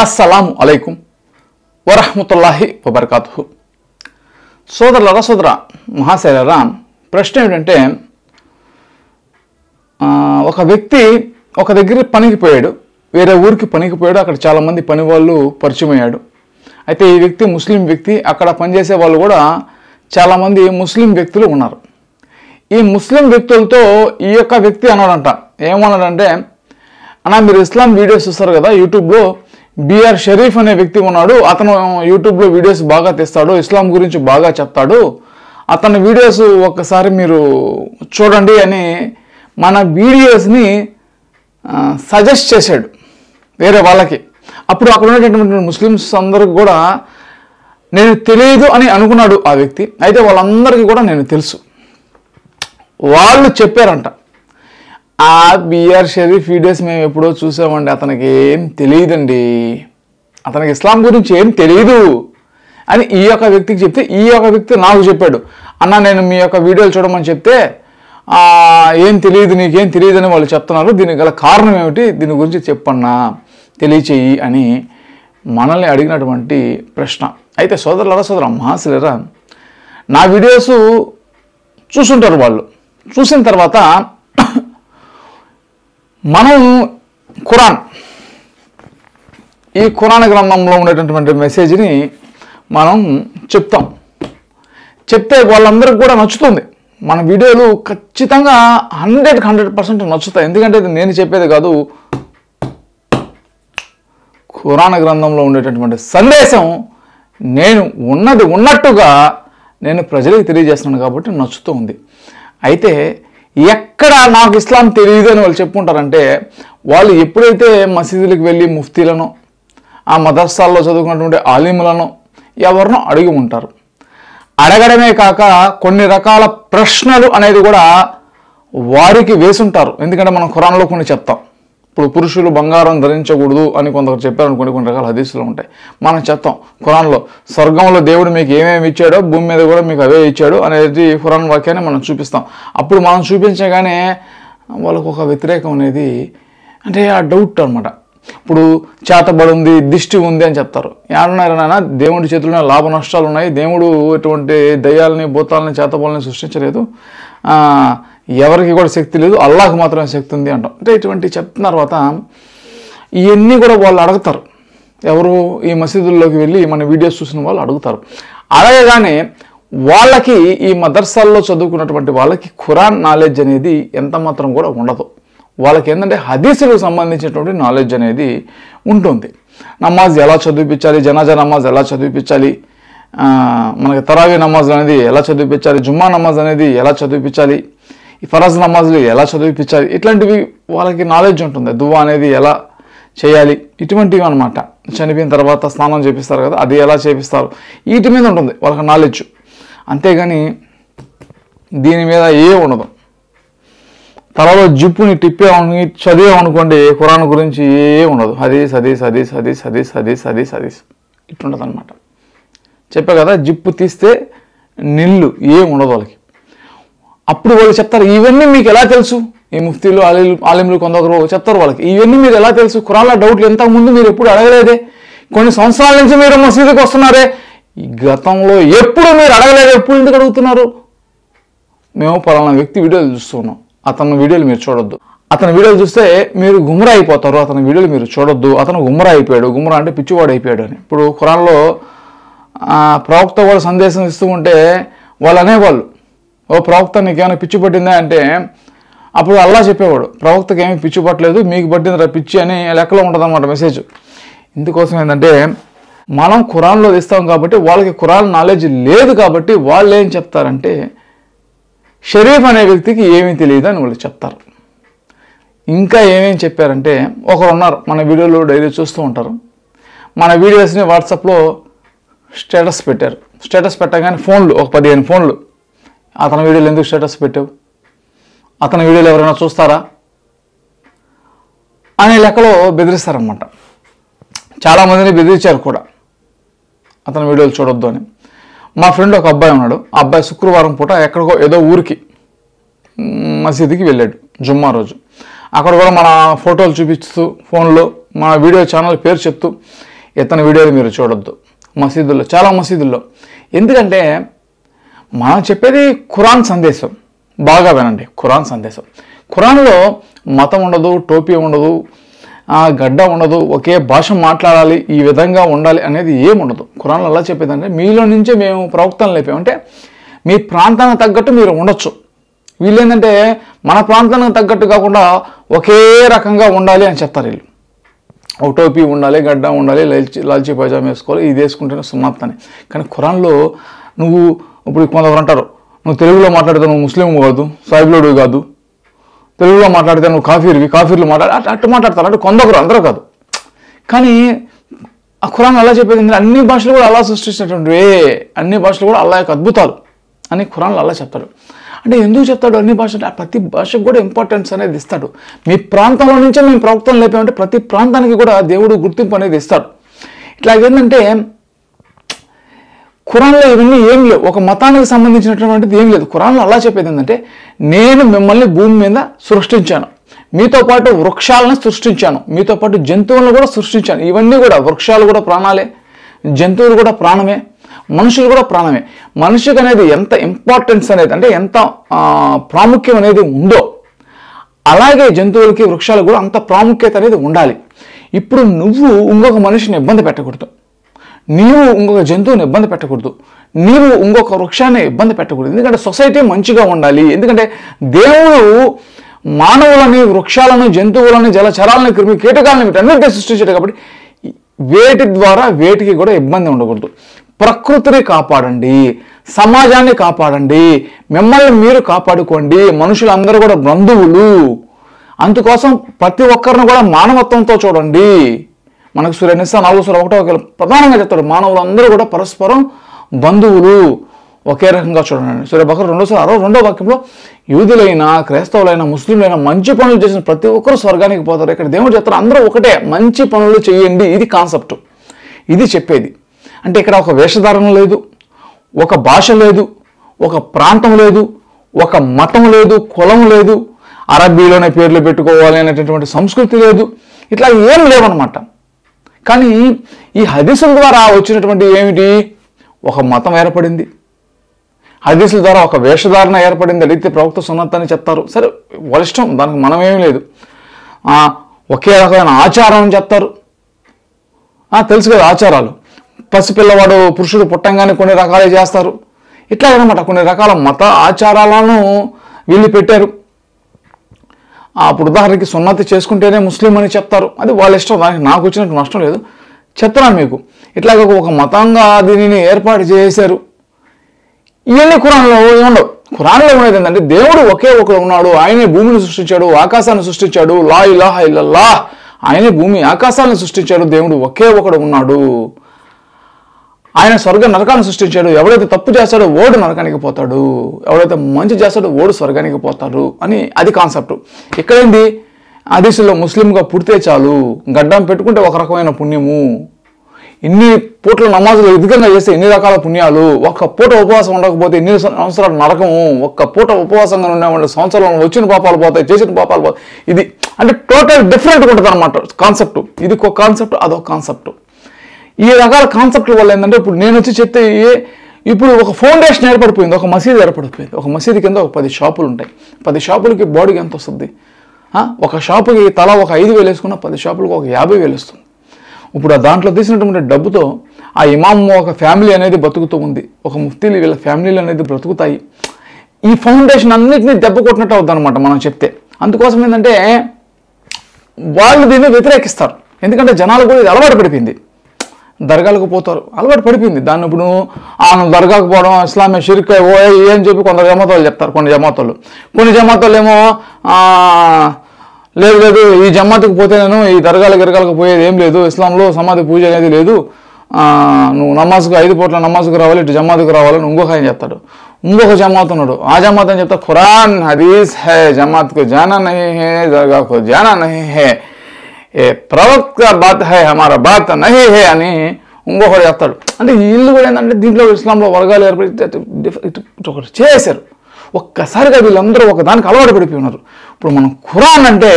అస్సలాము అలైకుం వరహ్మతుల్లాహి వబర్కాతుహు. సోదరులారా, సోదర మహాశైలరా, ప్రశ్న ఏమిటంటే, ఒక వ్యక్తి ఒక దగ్గర పనికి పోయాడు, వేరే ఊరికి పనికి పోయాడు. అక్కడ చాలామంది పని వాళ్ళు పరిచయం అయ్యాడు. అయితే ఈ వ్యక్తి ముస్లిం వ్యక్తి, అక్కడ పనిచేసే వాళ్ళు కూడా చాలామంది ముస్లిం వ్యక్తులు ఉన్నారు. ఈ ముస్లిం వ్యక్తులతో ఈ యొక్క వ్యక్తి అన్నాడంట, ఏమన్నాడంటే, అన్నా మీరు ఇస్లాం వీడియోస్ చూస్తారు కదా యూట్యూబ్లో, బిఆర్ షరీఫ్ అనే వ్యక్తి ఉన్నాడు, అతను యూట్యూబ్లో వీడియోస్ బాగా తెస్తాడు, ఇస్లాం గురించి బాగా చెప్తాడు, అతని వీడియోస్ ఒక్కసారి మీరు చూడండి అని మన వీడియోస్ని సజెస్ట్ చేశాడు వేరే వాళ్ళకి. అప్పుడు అక్కడ ఉన్నటువంటి ముస్లిమ్స్ అందరికి కూడా నేను తెలియదు అని అనుకున్నాడు ఆ వ్యక్తి. అయితే వాళ్ళందరికీ కూడా నేను తెలుసు. వాళ్ళు చెప్పారంట, ఆ బిఆర్ షరీఫ్ వీడియోస్ మేము ఎప్పుడో చూసామండి, అతనికి ఏం తెలియదండి, అతనికి ఇస్లాం గురించి ఏం తెలియదు అని ఈ యొక్క వ్యక్తికి చెప్తే, ఈ యొక్క వ్యక్తి నాకు చెప్పాడు, అన్న నేను మీ యొక్క వీడియోలు చూడమని చెప్తే ఏం తెలియదు, నీకేం తెలియదు అని వాళ్ళు చెప్తున్నారు, దీనికి గల కారణం ఏమిటి, దీని గురించి చెప్పన్నా, తెలియచేయి అని మనల్ని అడిగినటువంటి ప్రశ్న. అయితే సోదరులారా, సోదర మహాశిలరా, నా వీడియోస్ చూసుంటారు వాళ్ళు. చూసిన తర్వాత మనం ఈ ఖురాన్ గ్రంథంలో ఉండేటటువంటి మెసేజ్ని మనం చెప్తే వాళ్ళందరికీ కూడా నచ్చుతుంది. మన వీడియోలు ఖచ్చితంగా 100% నచ్చుతాయి. ఎందుకంటే ఇది నేను చెప్పేది కాదు, ఖురాన్ గ్రంథంలో ఉండేటటువంటి సందేశం నేను ఉన్నట్టుగా నేను ప్రజలకు తెలియజేస్తున్నాను కాబట్టి నచ్చుతూ ఉంది. అయితే ఎక్కడ నాకు ఇస్లాం తెలియదు అని వాళ్ళు చెప్పుకుంటారంటే, వాళ్ళు ఎప్పుడైతే మసీదులకు వెళ్ళి ముఫ్తీలను, ఆ మదర్సాల్లో చదువుకున్నటువంటి ఆలిములను ఎవరినో అడిగి ఉంటారు. అడగడమే కాక కొన్ని రకాల ప్రశ్నలు అనేది కూడా వారికి వేసుంటారు. ఎందుకంటే మనం ఖురాన్లో కొన్ని చెప్తాం. ఇప్పుడు పురుషులు బంగారం ధరించకూడదు అని కొందరు చెప్పారనుకోండి, కొన్ని రకాల హదీసులు ఉంటాయి. మనం చెప్తాం ఖురాన్లో స్వర్గంలో దేవుడు మీకు ఏమేమి ఇచ్చాడో భూమి మీద కూడా మీకు అవే ఇచ్చాడు అనేది ఖురాన్ వాక్యాన్ని మనం చూపిస్తాం. అప్పుడు మనం చూపించగానే వాళ్ళకు ఒక వ్యతిరేకం అనేది, అంటే ఆ డౌట్ అనమాట. ఇప్పుడు చేతబడి ఉంది, దిష్టి ఉంది అని చెప్తారు. ఏమన్నారనైనా దేవుడి చేతుల్లో లాభ నష్టాలు ఉన్నాయి, దేవుడు ఎటువంటి దయ్యాలని భూతాలని చేతబడులని సృష్టించలేదు, ఎవరికి కూడా శక్తి లేదు, అల్లాహకు మాత్రమే శక్తి ఉంది అంటాం. అంటే ఇటువంటి చెప్తున్న తర్వాత ఇవన్నీ కూడా వాళ్ళు అడుగుతారు. ఎవరు ఈ మసీదుల్లోకి వెళ్ళి మన వీడియోస్ చూసిన వాళ్ళు అడుగుతారు. అడగగానే వాళ్ళకి ఈ మదర్సాల్లో చదువుకున్నటువంటి వాళ్ళకి ఖురాన్ నాలెడ్జ్ అనేది ఎంత మాత్రం కూడా ఉండదు. వాళ్ళకి ఏంటంటే హదీసులకు సంబంధించినటువంటి నాలెడ్జ్ అనేది ఉంటుంది. నమాజ్ ఎలా చదివించాలి, జనాజా నమాజ్ ఎలా చదివించాలి, మనకి తరావీ నమాజ్ అనేది ఎలా చదివించాలి, జుమ్మా నమాజ్ అనేది ఎలా చదివించాలి, ఈ ఫరజ్ నమాజ్లు ఎలా చదివించాలి, ఇట్లాంటివి వాళ్ళకి నాలెడ్జ్ ఉంటుంది. దువా అనేది ఎలా చేయాలి, ఇటువంటివి అనమాట. చనిపోయిన తర్వాత స్నానం చేపిస్తారు కదా, అది ఎలా చేపిస్తారు, వీటి మీద ఉంటుంది వాళ్ళకి నాలెడ్జ్. అంతేగాని దీని మీద ఏ ఉండదు. తర్వాత జిప్పుని తిప్పామని చదివామనుకోండి, ఖురాన్ గురించి ఏ ఉండదు. హదీస్ హదీస్ హదీస్ హదీస్ హదీస్ హదీస్ హదీస్ హదీస్ ఇట్లుంటుంది అనమాట. చెప్పా కదా, జిప్పు తీస్తే నిల్లు ఏం ఉండదు వాళ్ళకి. అప్పుడు వాళ్ళు చెప్తారు, ఇవన్నీ మీకు ఎలా తెలుసు, ఈ ముఫ్తీలు ఆలింలు కొందరు చెప్తారు వాళ్ళకి, ఇవన్నీ మీరు ఎలా తెలుసు, ఖురాన్లో డౌట్లు ఇంతకుముందు మీరు ఎప్పుడు అడగలేదే, కొన్ని సంవత్సరాల నుంచి మీరు మసీదుకి వస్తున్నారే, ఈ గతంలో ఎప్పుడు మీరు అడగలేదు, ఎప్పుడు ఎందుకు అడుగుతున్నారు, మేము పలానా వ్యక్తి వీడియోలు చూస్తున్నాం, అతని వీడియోలు మీరు చూడొద్దు, అతని వీడియోలు చూస్తే మీరు గుమ్రా అయిపోతారు, అతని వీడియోలు మీరు చూడొద్దు, అతను గుమ్రా అయిపోయాడు, గుమ్రా అంటే పిచ్చివాడు అయిపోయాడు అని. ఇప్పుడు ఖురాన్లో ప్రవక్త కూడా సందేశం ఇస్తూ ఉంటే వాళ్ళు అనేవాళ్ళు, ఓ ప్రవక్త నీకేమైనా పిచ్చి పట్టిందా అంటే, అప్పుడు అల్లా చెప్పేవాడు, ప్రవక్తకి ఏమీ పిచ్చి పట్టలేదు, మీకు పట్టిందిరా పిచ్చి అని లెక్కలో ఉంటుంది అన్నమాట మెసేజ్. ఇందుకోసం ఏంటంటే, మనం ఖురాన్లో ఇస్తాం కాబట్టి వాళ్ళకి ఖురాన్ నాలెడ్జ్ లేదు కాబట్టి వాళ్ళు ఏం చెప్తారంటే, షరీఫ్ అనే వ్యక్తికి ఏమీ తెలియదు అని వాళ్ళు చెప్తారు. ఇంకా ఏమేమి చెప్పారంటే, ఒకరు ఉన్నారు మన వీడియోలు డైలీ చూస్తూ ఉంటారు, మన వీడియోస్ని వాట్సాప్లో స్టేటస్ పెట్టారు. స్టేటస్ పెట్టగానే ఫోన్లు, ఒక 15 ఫోన్లు, అతని వీడియోలు ఎందుకు స్టేటస్ పెట్టావు, అతని వీడియోలు ఎవరైనా చూస్తారా అనే లెక్కలో బెదిరిస్తారనమాట. చాలామందిని బెదిరించారు కూడా అతని వీడియోలు చూడొద్దు అని. మా ఫ్రెండ్ ఒక అబ్బాయి ఉన్నాడు, ఆ అబ్బాయి శుక్రవారం పూట ఎక్కడికో ఏదో ఊరికి మసీదుకి వెళ్ళాడు జుమ్మా రోజు. అక్కడ కూడా మన ఫోటోలు చూపిస్తూ ఫోన్లో మా వీడియో ఛానల్ పేరు చెప్తూ ఇతని వీడియోలు మీరు చూడొద్దు మసీదుల్లో, చాలా మసీదుల్లో. ఎందుకంటే మనం చెప్పేది ఖురాన్ సందేశం, బాగా వినండి. ఖురాన్ సందేశం, ఖురాన్లో మతం ఉండదు, టోపీ ఉండదు, గడ్డ ఉండదు, ఒకే భాష మాట్లాడాలి, ఈ విధంగా ఉండాలి అనేది ఏముండదు. ఖురాన్లో అలా చెప్పేదంటే మీలో నుంచే మేము ప్రవక్తలు లేపామంటే మీ ప్రాంతానికి తగ్గట్టు మీరు ఉండొచ్చు. వీళ్ళు ఏంటంటే మన ప్రాంతానికి తగ్గట్టు కాకుండా ఒకే రకంగా ఉండాలి అని చెప్తారు వీళ్ళు. ఒక టోపీ ఉండాలి, గడ్డ ఉండాలి, లాల్చీ పైజామా వేసుకోవాలి, ఇది వేసుకుంటేనే సున్నత్ అని. కానీ ఖురాన్లో నువ్వు ఇప్పుడు కొందరు అంటారు నువ్వు తెలుగులో మాట్లాడితే నువ్వు ముస్లిం కాదు, సాయిబులోడు కాదు, తెలుగులో మాట్లాడితే నువ్వు కాఫీర్లు అట్టు మాట్లాడతారు. అంటే కొందరు, అందరూ కాదు. కానీ ఆ ఖురాన్ అలా చెప్పేది అన్ని భాషలు కూడా అల్లా సృష్టించినటువంటివే, అన్ని భాషలు కూడా అల్లా యొక్క అద్భుతాలు అని ఖురాన్లో అల్లా చెప్తాడు. అంటే ఎందుకు చెప్తాడు అన్ని భాషలు? ప్రతి భాషకు కూడా ఇంపార్టెన్స్ అనేది ఇస్తాడు. మీ ప్రాంతంలో నుంచే మేము ప్రవక్తలు లేపామంటే ప్రతి ప్రాంతానికి కూడా దేవుడు గుర్తింపు అనేది ఇస్తాడు. ఇట్లా ఏంటంటే ఖురాన్లో ఇవన్నీ ఏం లేవు, ఒక మతానికి సంబంధించినటువంటిది ఏం లేదు. ఖురాన్లో అలా చెప్పేది ఏంటంటే నేను మిమ్మల్ని భూమి మీద సృష్టించాను, మీతో పాటు వృక్షాలను సృష్టించాను, మీతో పాటు జంతువులను కూడా సృష్టించాను. ఇవన్నీ కూడా వృక్షాలు కూడా ప్రాణాలే, జంతువులు కూడా ప్రాణమే, మనుషులు కూడా ప్రాణమే. మనిషికి అనేది ఎంత ఇంపార్టెన్స్ అనేది అంటే ఎంత ప్రాముఖ్యం అనేది ఉందో అలాగే జంతువులకి వృక్షాలకు కూడా అంత ప్రాముఖ్యత అనేది ఉండాలి. ఇప్పుడు నువ్వు ఇంకొక మనిషిని ఇబ్బంది పెట్టకూడదు, నీవు ఇంకొక జంతువుని ఇబ్బంది పెట్టకూడదు, నీవు ఇంకొక వృక్షాన్ని ఇబ్బంది పెట్టకూడదు. ఎందుకంటే సొసైటీ మంచిగా ఉండాలి. ఎందుకంటే దేవుడు మానవులని, వృక్షాలను, జంతువులని, జలచరాలని, క్రిమి కీటకాలను వీటన్నిటికీ సృష్టించాడు. కాబట్టి వేటి ద్వారా వేటికి కూడా ఇబ్బంది ఉండకూడదు. ప్రకృతిని కాపాడండి, సమాజాన్ని కాపాడండి, మిమ్మల్ని మీరు కాపాడుకోండి. మనుషులందరూ కూడా బంధువులు, అందుకోసం ప్రతి ఒక్కరిని కూడా మానవత్వంతో చూడండి. మనకు సూర్యనిస్సా 4:1 ప్రధానంగా చెప్తాడు మానవులందరూ కూడా పరస్పరం బంధువులు, ఒకే రకంగా చూడండి. సూర్యబకర 2:62 వాక్యంలో యూదులైనా, క్రైస్తవులైనా, ముస్లింలైనా మంచి పనులు చేసిన ప్రతి ఒక్కరు స్వర్గానికి పోతారు. ఇక్కడ దేవుడు చెప్తారు అందరూ ఒకటే, మంచి పనులు చేయండి. ఇది కాన్సెప్ట్, ఇది చెప్పేది. అంటే ఇక్కడ ఒక వేషధారణ లేదు, ఒక భాష లేదు, ఒక ప్రాంతం లేదు, ఒక మతం లేదు, కులం లేదు, అరబ్బీలోనే పేర్లు పెట్టుకోవాలి అనేటటువంటి సంస్కృతి లేదు, ఇట్లా ఏం లేవన్నమాట. కానీ ఈ హదీసుల ద్వారా వచ్చినటువంటి ఏమిటి, ఒక మతం ఏర్పడింది, హదీసుల ద్వారా ఒక వేషధారణ ఏర్పడింది. అడిగితే ప్రవక్త సున్నత్ అని చెప్తారు, సరే వాళ్ళ ఇష్టం, దానికి మనమేమీ లేదు. ఒకే రకమైన ఆచారం అని చెప్తారు, తెలుసు కదా ఆచారాలు. పసిపిల్లవాడు పురుషుడు పుట్టంగానే కొన్ని రకాలు చేస్తారు. ఇట్లా అనమాట కొన్ని రకాల మత ఆచారాలను వీళ్ళు పెట్టారు. అప్పుడు ఉదాహరణకి సున్నతి చేసుకుంటేనే ముస్లిం అని చెప్తారు, అది వాళ్ళ ఇష్టం, దానికి నాకు వచ్చినట్టు నష్టం లేదు, చెప్తున్నాను మీకు. ఇట్లాగ ఒక మతంగా దీనిని ఏర్పాటు చేశారు. ఇవన్నీ ఖురాన్లో ఉండవు. ఖురాన్లో ఉండేది ఏంటంటే దేవుడు ఒకే ఒకడు ఉన్నాడు, ఆయనే భూమిని సృష్టించాడు, ఆకాశాన్ని సృష్టించాడు, లా ఇలాహ ఇల్లల్లాహ్, ఆయనే భూమి ఆకాశాలను సృష్టించాడు, దేవుడు ఒకే ఒకడు ఉన్నాడు, ఆయన స్వర్గ నరకాన్ని సృష్టించాడు, ఎవడైతే తప్పు చేస్తాడో ఓడు నరకానికి పోతాడు, ఎవడైతే మంచి చేస్తాడో ఓడు స్వర్గానికి పోతాడు అని అది కాన్సెప్ట్. ఇక్కడేంది, హదీసుల్లో ముస్లింగా పుడితే చాలు, గడ్డం పెట్టుకుంటే ఒక రకమైన పుణ్యము, ఇన్ని పూట్ల నమాజులు అధికంగా చేస్తే ఎన్ని రకాల పుణ్యాలు, ఒక్క పూట ఉపవాసం ఉండకపోతే ఎన్ని సంవత్సరాలు నరకము, ఒక్క పూట ఉపవాసంగా ఉండే సంవత్సరాలు వచ్చిన పాపాలు పోతాయి, చేసిన పాపాలు పోతాయి. ఇది అంటే టోటల్ డిఫరెంట్గా ఉంటుంది అనమాట కాన్సెప్ట్. ఇది ఒక కాన్సెప్ట్, అదొక కాన్సెప్ట్. ఈ రకాల కాన్సెప్ట్ల వల్ల ఏంటంటే ఇప్పుడు నేను వచ్చి చెప్తే ఇప్పుడు ఒక ఫౌండేషన్ ఏర్పడిపోయింది, ఒక మసీదు ఏర్పడిపోయింది. ఒక మసీదు కింద ఒక 10 షాపులు ఉంటాయి. 10 షాపులకి బాడీకి ఎంత వస్తుంది? ఒక షాపుకి తలా ఒక 5,000 వేసుకున్న 10 షాపులకు ఒక 50,000 వస్తుంది. ఇప్పుడు ఆ దాంట్లో తీసినటువంటి డబ్బుతో ఆ ఇమాం ఒక ఫ్యామిలీ అనేది బతుకుతూ ఉంది, ఒక ముఫ్తీలు వీళ్ళ ఫ్యామిలీలు అనేది బ్రతుకుతాయి. ఈ ఫౌండేషన్ అన్నింటినీ దెబ్బ కొట్టినట్టు అవుతుంది అనమాట మనం చెప్తే. అందుకోసం ఏంటంటే వాళ్ళు దీన్ని వ్యతిరేకిస్తారు, ఎందుకంటే జనాలు కూడా ఇది అలవాటు పడిపోయింది. దర్గాలకు పోతారు, అలవాటు పడిపోయింది. దాన్ని ఇప్పుడు దర్గాకు పోవడం ఇస్లామే షిర్క్ అని చెప్పి కొందరు జమాతోళ్ళు చెప్తారు. కొన్ని జమాతోళ్ళు ఏమో లేదు ఈ జమాత్కి పోతే నేను ఈ దర్గాలకు పోయేది ఏం లేదు, ఇస్లాంలో సమాధి పూజ అనేది లేదు, నువ్వు నమాజ్కు 5 పూట్ల నమాజ్కు రావాలి, ఇటు జమాత్కు రావాలని ఇంకొక ఆయన చెప్తాడు. ఇంకొక జమాత్ ఉన్నాడు, ఆ జమాత్ అని చెప్తా ఖురాన్ హదీస్ హై, జమాత్కు జానా నహీ హై, దర్గాకు జానా నహీ హై, ఏ ప్రవక్త బాత్ హై హమారా బాత్ నహీ హై అని ఇంకొకటి చెప్తాడు. అంటే వీళ్ళు కూడా ఏంటంటే దీంట్లో ఇస్లాంలో వర్గాలు ఏర్పడి ఒకటి చేశారు. ఒక్కసారిగా వీళ్ళందరూ ఒక దానికి అలవాటు పడిపోయి ఉన్నారు. ఇప్పుడు మనం ఖురాన్ అంటే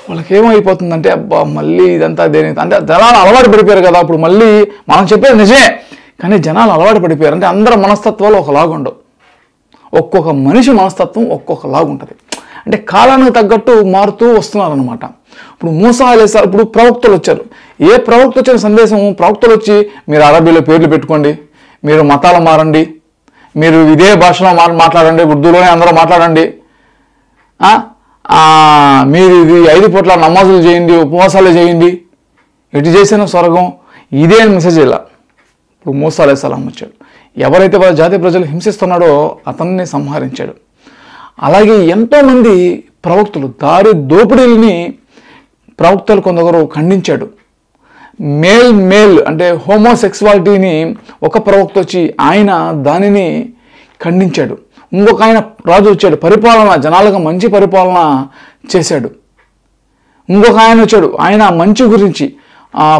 వాళ్ళకి ఏమైపోతుందంటే అబ్బా మళ్ళీ ఇదంతా దేని అంటే జనాలు అలవాటు పడిపోయారు కదా, అప్పుడు మళ్ళీ మనం చెప్పేది నిజమే కానీ జనాలు అలవాటు పడిపోయారు. అంటే అందరి మనస్తత్వాలు ఒకలాగుండవు, ఒక్కొక్క మనిషి మనస్తత్వం ఒక్కొక్కలాగా ఉంటుంది. అంటే కాలానికి తగ్గట్టు మారుతూ వస్తున్నారనమాట. ఇప్పుడు మూసా అలైహిస్సలాం, ఇప్పుడు ప్రవక్తలు వచ్చారు. ఏ ప్రవక్త వచ్చిన సందేశం, ప్రవక్తలు వచ్చి మీరు అరబీలో పేర్లు పెట్టుకోండి, మీరు మతాలు మారండి, మీరు ఇదే భాషలో మాట్లాడండి, ఉర్దూలోనే అందరూ మాట్లాడండి, మీరు ఇది 5 పూట్ల నమాజులు చేయండి, ఉపవాసాలు చేయండి, ఎటు చేసినా స్వర్గం, ఇదే మెసేజ్. ఇలా ఇప్పుడు మూసా అలైహిస్సలాం వచ్చాడు, ఎవరైతే వాళ్ళ జాతి ప్రజలు హింసిస్తున్నాడో అతన్ని సంహరించాడు. అలాగే ఎంతోమంది ప్రవక్తలు దారి దోపిడీలని ప్రవక్తలు కొందరు ఖండించాడు. మేల్ అంటే హోమోసెక్సువాలిటీని ఒక ప్రవక్త వచ్చి ఆయన దానిని ఖండించాడు. ఇంకొక ఆయన రాజు వచ్చాడు, పరిపాలన జనాలకు మంచి పరిపాలన చేశాడు. ఇంకొక ఆయన వచ్చాడు, ఆయన మంచి గురించి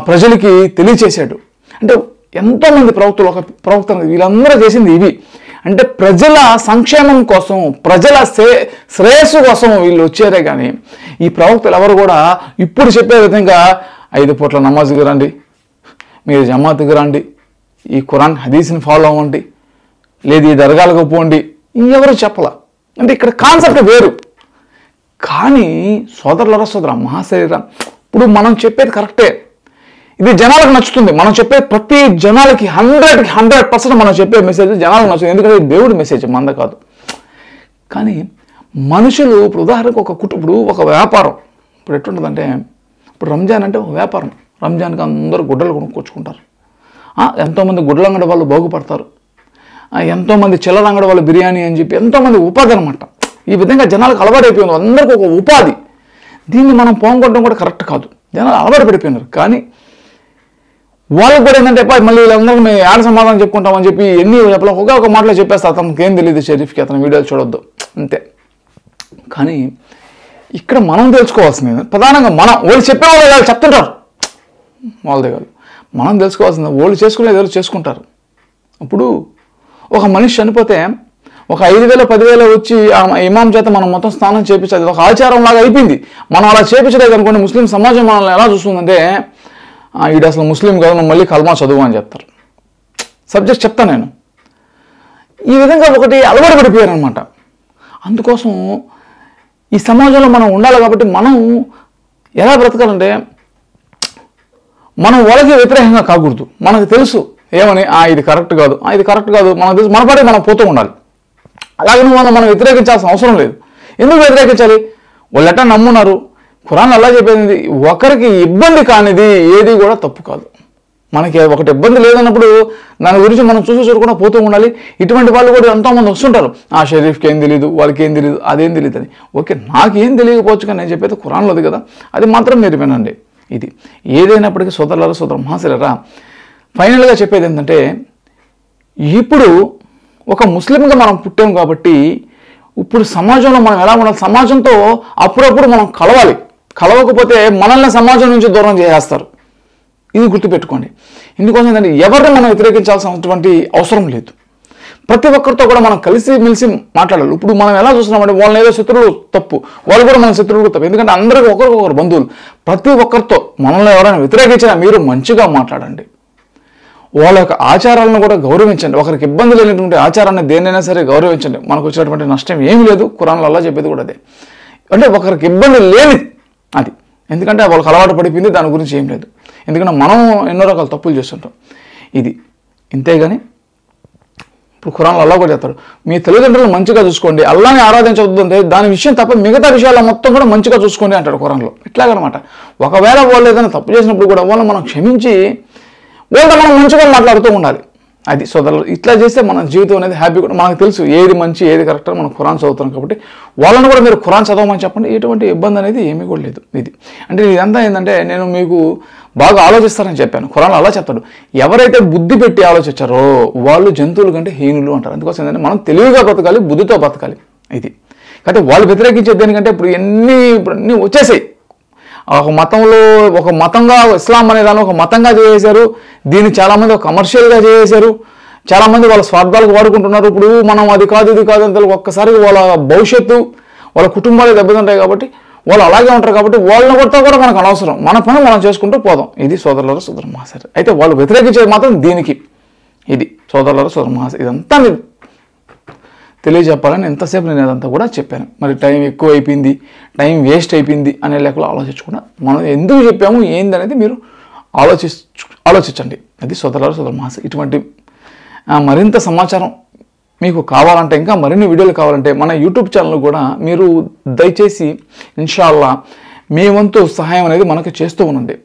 ప్రజలకి తెలియచేశాడు. అంటే ఎంతోమంది ప్రవక్తలు, ఒక ప్రవక్త, వీళ్ళందరూ చేసింది ఇవి. అంటే ప్రజల సంక్షేమం కోసం, ప్రజల శ్రేయస్సు కోసం వీళ్ళు వచ్చారే కానీ ఈ ప్రవక్తలు ఎవరు కూడా ఇప్పుడు చెప్పే విధంగా 5 పూట్ల నమాజ్కి రండి, మీరు జమాత్కి రండి, ఈ ఖురాన్ హదీస్ని ఫాలో అవ్వండి, లేదు ఈ దర్గాలకు పోండి, ఎవరు చెప్పలా. అంటే ఇక్కడ కాన్సెప్ట్ వేరు. కానీ సోదరుల మహాశరీరం, ఇప్పుడు మనం చెప్పేది కరెక్టే, ఇది జనాలకు నచ్చుతుంది. మనం చెప్పే ప్రతి జనాలకి 100% మనం చెప్పే మెసేజ్ జనాలకు నచ్చుతుంది, ఎందుకంటే ఇది దేవుడి మెసేజ్, మంద కాదు. కానీ మనుషులు ఇప్పుడు ఉదాహరణకు ఇప్పుడు ఒక వ్యాపారం, ఇప్పుడు ఎట్లుంటుందంటే, ఇప్పుడు రంజాన్ అంటే ఒక వ్యాపారం, రంజాన్కి అందరూ గుడ్డలు కొనుక్కొచ్చుకుంటారు, ఎంతోమంది గుడ్డల అంగడి వాళ్ళు బాగుపడతారు, ఎంతోమంది చిల్లర అంగడి వాళ్ళు బిర్యానీ అని చెప్పి ఎంతోమంది ఉపాధి అనమాట. ఈ విధంగా జనాలకు అలవాటు అయిపోయింది, అందరికీ ఒక ఉపాధి. దీన్ని మనం పోగొట్టడం కూడా కరెక్ట్ కాదు, జనాలు అలవాటు పడిపోయినారు. కానీ వాళ్ళకి కూడా ఏంటంటే మళ్ళీ వీళ్ళందరూ మేము ఆడ సమాధానం చెప్పుకుంటామని చెప్పి ఎన్ని చెప్పలేం, ఒక మాటలో చెప్పేస్తా, అతనికి ఏం తెలియదు షరీఫ్కి, అతని వీడియోలు చూడొద్దు అంతే. కానీ ఇక్కడ మనం తెలుసుకోవాల్సింది ప్రధానంగా, వాళ్ళు చెప్పేవాళ్ళు వాళ్ళు చెప్తుంటారు, వాళ్ళదే కాదు, మనం తెలుసుకోవాల్సింది వాళ్ళు చేసుకునేది ఎవరు చేసుకుంటారు. ఇప్పుడు ఒక మనిషి చనిపోతే ఒక 5,000 10,000 వచ్చి ఇమాం చేత మనం మొత్తం స్నానం చేయించాలి, ఒక ఆచారం లాగా అయిపోయింది. మనం అలా చేయించలేదు అనుకోండి, ముస్లిం సమాజం మనల్ని ఎలా చూస్తుందంటే, ఈడు అసలు ముస్లిం కదా, నువ్వు మళ్ళీ కల్మా చదువు అని చెప్తారు. సబ్జెక్ట్ చెప్తాను నేను. ఈ విధంగా ఒకటి అలవాటు పడిపోయారు అనమాట. అందుకోసం ఈ సమాజంలో మనం ఉండాలి కాబట్టి మనం ఎలా బ్రతకాలంటే, మనం వాళ్ళకి వ్యతిరేకంగా కాకూడదు. మనకు తెలుసు ఏమని, ఇది కరెక్ట్ కాదు, ఇది కరెక్ట్ కాదు, మనకు తెలుసు, మన పాటే మనం పోతూ ఉండాలి. అలాగే మనం వ్యతిరేకించాల్సిన అవసరం లేదు. ఎందుకు వ్యతిరేకించాలి? వాళ్ళు ఎట్టా నమ్మున్నారు, ఖురాన్ అల్లా చెప్పేది ఒకరికి ఇబ్బంది కానిది ఏది కూడా తప్పు కాదు. మనకి ఒకటి ఇబ్బంది లేదన్నప్పుడు దాని గురించి మనం చూడకుండా పోతూ ఉండాలి. ఇటువంటి వాళ్ళు కూడా ఎంతోమంది వస్తుంటారు, షరీఫ్కి ఏం తెలియదు, వాళ్ళకి ఏం తెలియదు, అదేం తెలియదు అని. ఓకే, నాకేం తెలియకపోవచ్చు కానీ నేను చెప్పేది ఖురాన్లో ఉంది కదా, అది మాత్రం మీరు వినండి. ఇది ఏదైనప్పటికీ సోదర మహాశరీరా, ఫైనల్గా చెప్పేది ఏంటంటే, ఇప్పుడు ఒక ముస్లింగా మనం పుట్టాం కాబట్టి ఇప్పుడు సమాజంలో మనం ఎలా ఉండాలి, సమాజంతో అప్పుడప్పుడు మనం కలవకపోతే మనల్ని సమాజం నుంచి దూరం చేసేస్తారు. ఇది గుర్తుపెట్టుకోండి. ఇందుకోసం ఏంటంటే ఎవరిని మనం వ్యతిరేకించాల్సినటువంటి అవసరం లేదు. ప్రతి ఒక్కరితో కూడా మనం కలిసిమెలిసి మాట్లాడాలి. ఇప్పుడు మనం ఎలా చూస్తున్నామంటే, వాళ్ళని ఏదో శత్రువులు తప్పు, వాళ్ళు కూడా మన శత్రువులు తప్పు. ఎందుకంటే అందరికీ ఒకరికొకరు బంధువులు. ప్రతి ఒక్కరితో మనల్ని ఎవరైనా వ్యతిరేకించినా మీరు మంచిగా మాట్లాడండి, వాళ్ళ యొక్క ఆచారాలను కూడా గౌరవించండి. ఒకరికి ఇబ్బంది లేనటువంటి ఆచారాన్ని దేన్నైనా సరే గౌరవించండి. మనకు వచ్చినటువంటి నష్టం ఏమీ లేదు. ఖురాన్లో అల్లా చెప్పేది కూడా అదే. అంటే ఒకరికి ఇబ్బంది లేని అది, ఎందుకంటే వాళ్ళకి అలవాటు పడిపోయింది, దాని గురించి ఏం లేదు. ఎందుకంటే మనం ఎన్నో రకాల తప్పులు చేస్తుంటాం. ఇది ఇంతేగాని ఇప్పుడు ఖురాన్లో అల్లా కూడా చెప్తాడు, మీ తల్లిదండ్రులను మంచిగా చూసుకోండి, అల్లాని ఆరాధించవద్దు అంటే దాని విషయం తప్ప మిగతా విషయాల మొత్తం కూడా మంచిగా చూసుకోండి అంటాడు ఖురాన్లో. ఇట్లాగనమాట. ఒకవేళ వాళ్ళు ఏదైనా తప్పు చేసినప్పుడు కూడా వాళ్ళని మనం క్షమించి వాళ్ళతో మనం మంచిగా మాట్లాడుతూ ఉండాలి. అది సోదరులు, ఇట్లా చేస్తే మన జీవితం అనేది హ్యాపీ కూడా. మనకు తెలుసు ఏది మంచి ఏది కరెక్ట్, మనం ఖురాన్ చదువుతాం కాబట్టి వాళ్ళని కూడా మీరు ఖురాన్ చదవమని చెప్పండి, ఎటువంటి ఇబ్బంది అనేది ఏమీ కూడా లేదు. ఇది అంటే ఇదంతా ఏంటంటే నేను మీకు బాగా ఆలోచిస్తారని చెప్పాను. ఖురాన్లో అలా చెప్తాడు, ఎవరైతే బుద్ధి పెట్టి ఆలోచించారో వాళ్ళు జంతువుల కంటే హీనులు అంటారు. అందుకోసం ఏంటంటే మనం తెలివిగా బ్రతకాలి, బుద్ధితో బ్రతకాలి. ఇది కాబట్టి వాళ్ళు వ్యతిరేకించేది దేనికంటే ఇప్పుడు అన్నీ వచ్చేసాయి. ఒక మతంగా ఇస్లాం అనే దాన్ని ఒక మతంగా చేసేశారు. దీన్ని చాలామంది ఒక కమర్షియల్గా చేసేశారు. చాలామంది వాళ్ళ స్వార్థాలకు వాడుకుంటున్నారు. ఇప్పుడు మనం అది కాదు ఇది కాదు అని ఒక్కసారి వాళ్ళ భవిష్యత్తు, వాళ్ళ కుటుంబాలు దెబ్బతింటాయి కాబట్టి వాళ్ళు అలాగే ఉంటారు కాబట్టి వాళ్ళని కొడతా కూడా మనకు అనవసరం, మన పని మనం చేసుకుంటూ పోదాం. ఇది సోదరులారా సోదరు మహాశయ. అయితే వాళ్ళు వ్యతిరేకించేది మాత్రం దీనికి. ఇది సోదరులారా సోదరు మహాశయ, ఇదంతా మీరు తెలియజెప్పాలని ఎంతసేపు నేను అదంతా కూడా చెప్పాను. మరి టైం ఎక్కువ అయిపోయింది, టైం వేస్ట్ అయిపోయింది అనే లెక్కలో ఆలోచించకుండా మనం ఎందుకు చెప్పాము ఏంది అనేది మీరు ఆలోచించండి. అది సోదరులారా సోదరు మహాశయ. ఇటువంటి మరింత సమాచారం మీకు కావాలంటే, ఇంకా మరిన్ని వీడియోలు కావాలంటే మన యూట్యూబ్ ఛానల్ కూడా మీరు దయచేసి ఇన్షాల్లా మీ వంతు సహాయం అనేది మనకు చేస్తూ ఉండండి.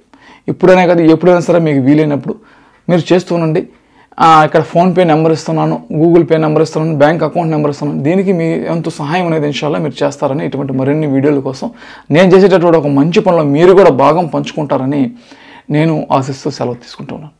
ఇప్పుడైనా కదా ఎప్పుడైనా సరే మీకు వీలైనప్పుడు మీరు చేస్తూ ఉండండి. ఇక్కడ ఫోన్పే నెంబర్ ఇస్తున్నాను, గూగుల్ పే నెంబర్ ఇస్తున్నాను, బ్యాంక్ అకౌంట్ నెంబర్ ఇస్తున్నాను. దీనికి మీ వంతు సహాయం అనేది ఇన్షాల్లా మీరు చేస్తారని, ఇటువంటి మరిన్ని వీడియోల కోసం నేను చేసేటటువంటి ఒక మంచి పనిలో మీరు కూడా భాగం పంచుకుంటారని నేను ఆశిస్తూ సెలవు తీసుకుంటున్నాను.